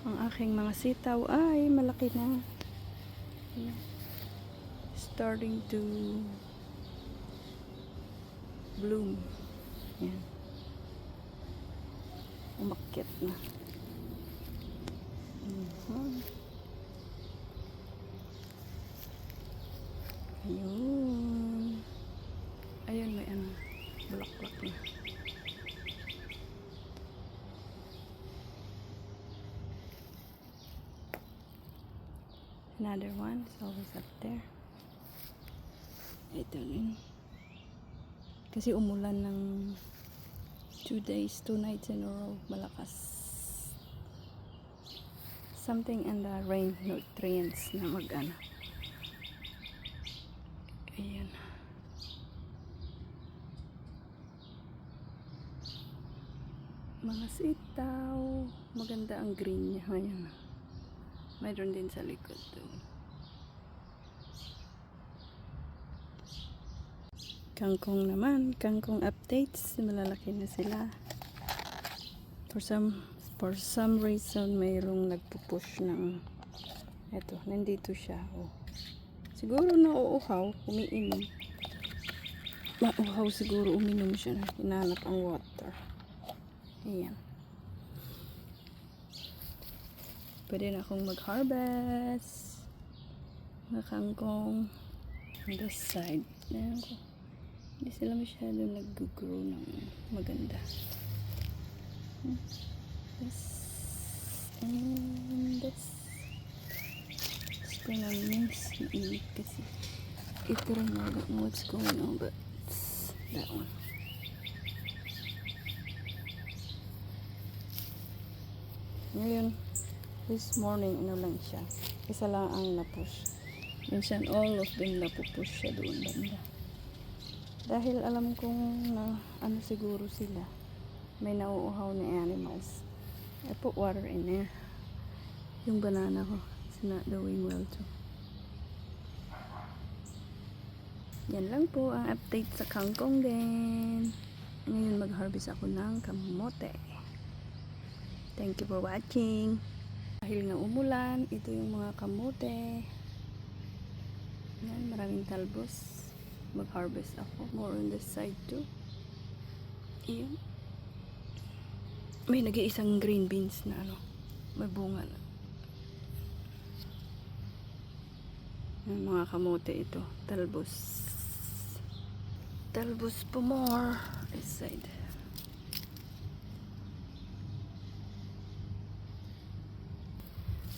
Ang aking mga sitaw ay malaki na. Starting to bloom. Yan. Umakyat na. Ayun. Ayun, may ano. Bulaklak na. Another one is always up there. Ito rin. Kasi umulan ng 2 days, 2 nights in a row. Malakas. Something in the rain nutrients na mag-ano. Ayan. Mga sitaw. Maganda ang green niya ngayon. Mayroon din sa likod doon. Kangkong naman. Kangkong updates. Malalaki na sila. For some reason, mayroong nagpupush ng eto, nandito siya. Oh. Siguro nauuhaw, umiinom. Mauhaw siguro, uminom siya. Hinanap ang water. Ayan. Pwede na akong mag-harvest. Mga kangkong. On this side. Ayan ko. Hindi sila masyadong nag-grow ng maganda. This and this. It's gonna miss me kasi ito rin, I don't know what's going on, but it's that one. Ngayon, this morning, ano lang siya. Isa lang ang napush. Minsan, all of them napupush siya doon banda. Dahil alam kong na ano siguro sila. May nauuhaw na animals. I put water in there. Yung banana ko, it's not doing well too. Yan lang po ang update sa kangkong din. Ngayon mag-harvest ako ng kamote. Thank you for watching. Dahil nga umulan, ito yung mga kamote. Yan, maraming talbos. Mag-harvest ako. More on this side too. Iyon. May nag-iisang green beans na ano. May bunga na. Yung mga kamote ito. Talbos. Talbos po more. This side.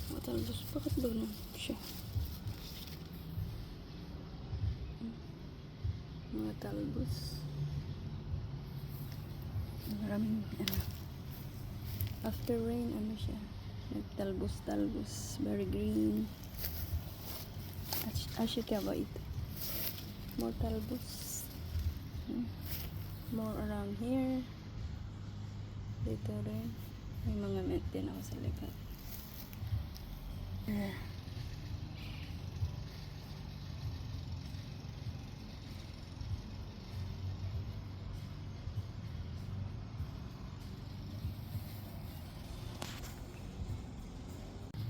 Mga talbos. Bakit ba na siya? Mga talbos. Maraming ano. After rain, ano siya? Nagtalbos-talbos. Very green. Ashika ba ito? More talbos. More around here. Dito rin. May mga net din ako sa likod.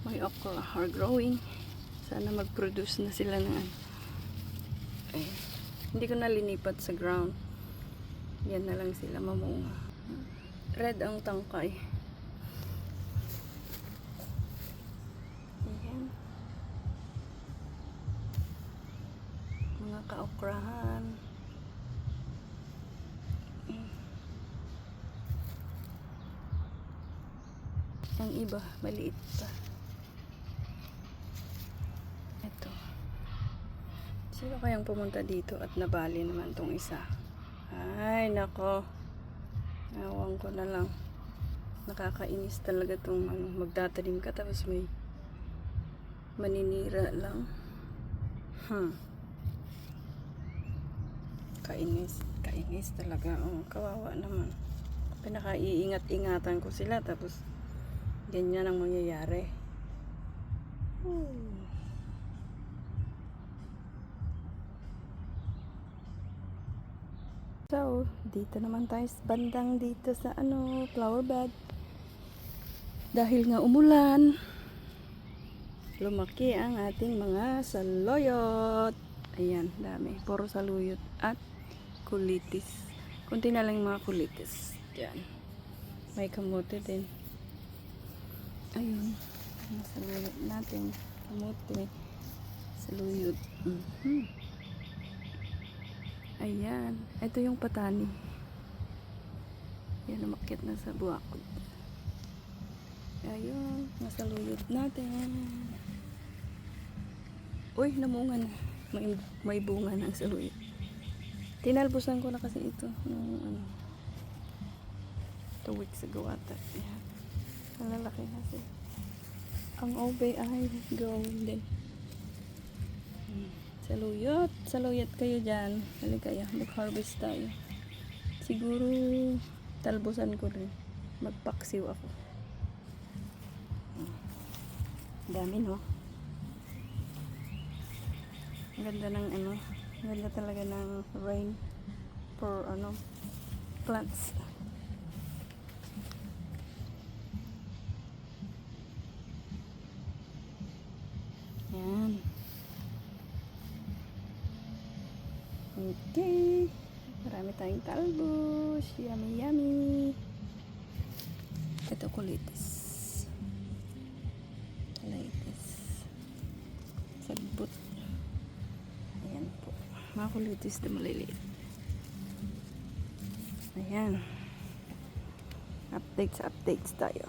May okra are growing. Sana mag-produce na sila ng ano. Ay, hindi ko na linipat sa ground. Yan na lang sila mamunga. Red ang tangkay. Ayan. Mga kaokrahan. Ang iba, maliit pa. Ito. Sino kayang pumunta dito at nabali naman tong isa? Ay, nako. Awang ko na lang. Nakakainis talaga tong ano, magtatanim ka tapos may maninira lang. Kainis talaga. Oh, kawawa naman. Pinaka-iingat-ingatan ko sila tapos ganyan ang mangyayari. So, dito naman tayo bandang dito sa ano, flower bed. Dahil nga umulan, lumaki ang ating mga saluyot. Ayan, dami. Puro saluyot at kulitis. Kunti na lang yung mga kulitis. Diyan. May kamote din. Ayun. Ang saluyot natin. Kamote. Saluyot. Ayan. Ito yung patani. Yan, umakyat na sa buwakod. Ayun. Nasaluyot natin. Uy, namunga na. May bunga ng saluyot. Tinalbusan ko na kasi ito. Nung 2 weeks ago ata. Ayan. Malalaki na siya. Ang ube ay golden. Saluyot. Saluyot kayo dyan. Halika kayo. Mag-harvest tayo. Siguro talbusan ko rin. Magpaksiw ako. Dami no. Ang ganda ng ang ganda talaga ng rain for plants. Yan. Okay. Marami tayong talbos. Yummy, yummy. Ito kulitis. Kulitis. Sagbot. Ayan po. Mga kulitis na maliliit. Ayan. Updates tayo.